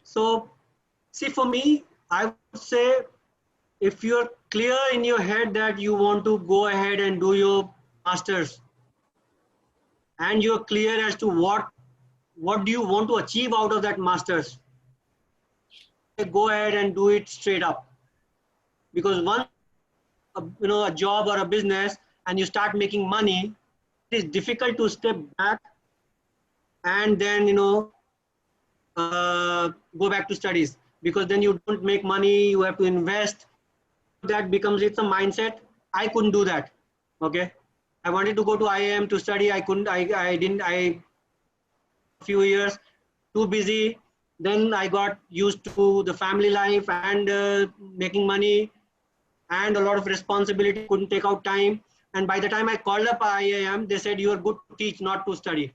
So see, for me, I would say if you're clear in your head that you want to go ahead and do your masters, and you're clear as to what do you want to achieve out of that masters, go ahead and do it straight up. Because once a job or a business and you start making money, it is difficult to step back and then go back to studies, because then you don't make money, you have to invest. That becomes, it's a mindset. I couldn't do that. Okay, I wanted to go to IIM to study. I couldn't. I didn't. I few years too busy. Then I got used to the family life and making money and a lot of responsibility. Couldn't take out time. And by the time I called up IIM, they said you are good to teach, not to study.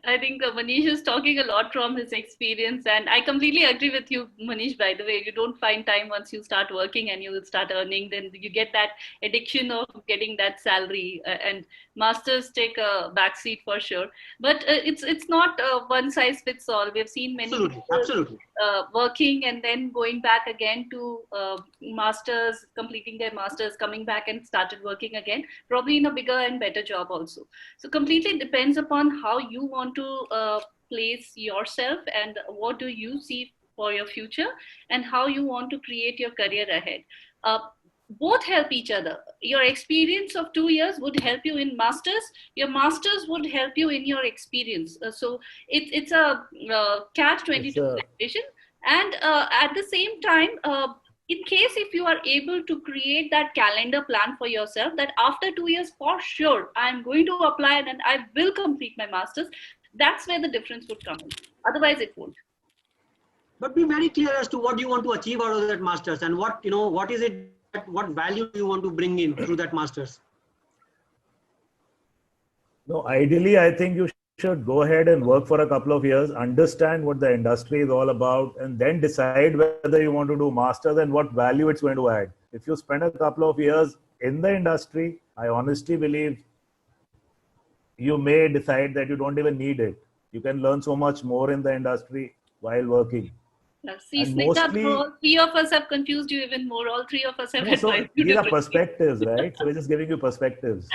I think Manish is talking a lot from his experience, and I completely agree with you, Manish. By the way, you don't find time once you start working and you will start earning, then you get that addiction of getting that salary, and masters take a backseat for sure. But it's not one size fits all. We've seen many Absolutely, people absolutely. working and then going back again to masters, completing their masters, coming back and started working again, probably in a bigger and better job also. So completely depends upon how you want to place yourself and what do you see for your future and how you want to create your career ahead. Both help each other. Your experience of 2 years would help you in masters. Your masters would help you in your experience. So it's a catch 22 situation. And at the same time, in case if you are able to create that calendar plan for yourself, that after 2 years for sure I'm going to apply and I will complete my masters, that's where the difference would come in. Otherwise it won't. But be very clear as to what you want to achieve out of that masters, and what is it, what value do you want to bring in through that masters. No, ideally, I think you should go ahead and work for a couple of years, understand what the industry is all about, and then decide whether you want to do masters and what value it's going to add. If you spend a couple of years in the industry, I honestly believe you may decide that you don't even need it. You can learn so much more in the industry while working. See, Snigdha, all three of us have confused you even more. All three of us have advised you. These are perspectives, right? So we're just giving you perspectives.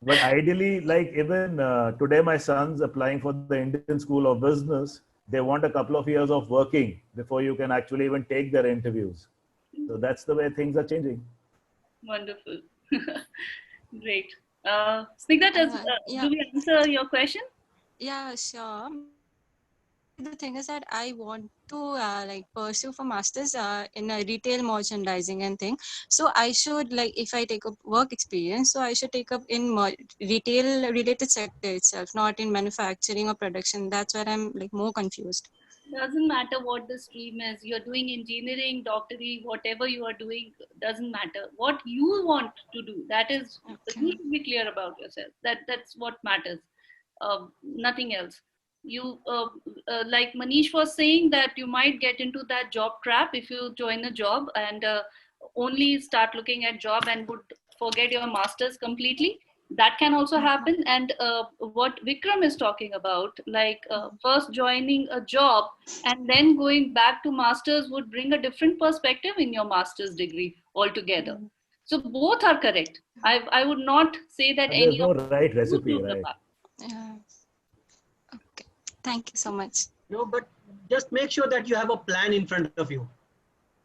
But ideally, like even today, my son's applying for the Indian School of Business. They want a couple of years of working before you can actually even take their interviews. So that's the way things are changing. Wonderful. Great. Snigdha, do we answer your question? Yeah, sure. The thing is that I want to like pursue for masters in a retail merchandising and thing. So I should, like, if I take up work experience, so I should take up in retail related sector itself, not in manufacturing or production. That's where I'm like more confused. Doesn't matter what the stream is. You're doing engineering, doctorate, whatever you are doing, doesn't matter. What you want to do, that is, you should be clear about yourself. That's what matters. Nothing else. You like Manish was saying that you might get into that job trap if you join a job and only start looking at job and would forget your masters completely. That can also happen. And what Vikram is talking about, like first joining a job and then going back to masters would bring a different perspective in your master's degree altogether. So both are correct. I would not say that any no right recipe, right? Yeah. Okay. Thank you so much. No, but just make sure that you have a plan in front of you.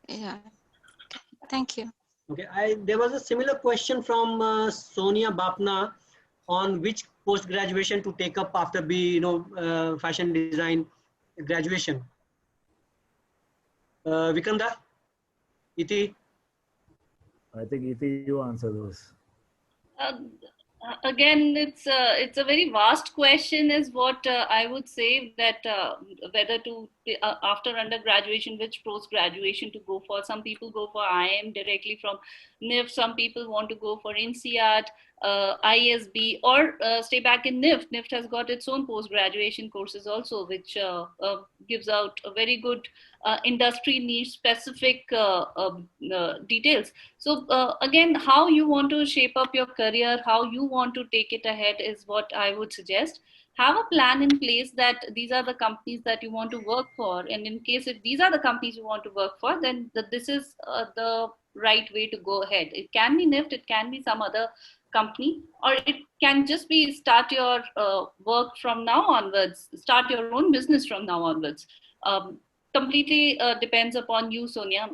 Yeah. Thank you. Okay. There was a similar question from Sonia Bapna on which post graduation to take up after fashion design graduation. Vikramda, Iti. I think Iti, you answer those. Again, it's a very vast question is what I would say, that whether to after undergraduation, which post graduation to go for. Some people go for IIM directly from NIF, some people want to go for INSEAD, ISB, or stay back in NIFT. NIFT has got its own post-graduation courses also, which gives out a very good industry niche specific details. So again, how you want to shape up your career, how you want to take it ahead is what I would suggest. Have a plan in place that these are the companies that you want to work for, and in case if these are the companies you want to work for, then this is the right way to go ahead. It can be NIFT, it can be some other company, or it can just be start your work from now onwards, start your own business from now onwards. Completely depends upon you, Sonia.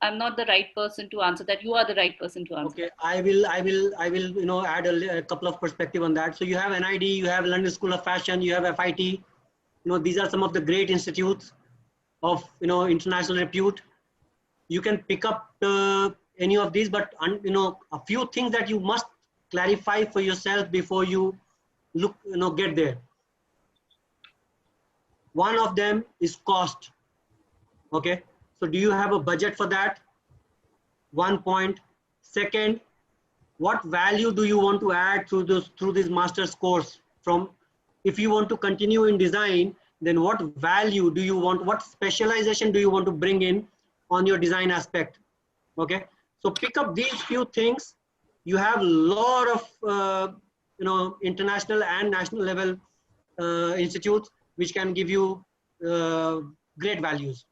I'm not the right person to answer that. You are the right person to answer. Okay, I will add a couple of perspective on that. So you have NID, you have London School of Fashion, you have FIT. These are some of the great institutes of international repute. You can pick up any of these, but a few things that you must clarify for yourself before you get there. One of them is cost. Okay, so do you have a budget for that? 1 point. Second, what value do you want to add through this master's course? From, if you want to continue in design, then what value do you want, what specialization do you want to bring in on your design aspect? Okay, so pick up these few things. You have a lot of international and national level institutes which can give you great values.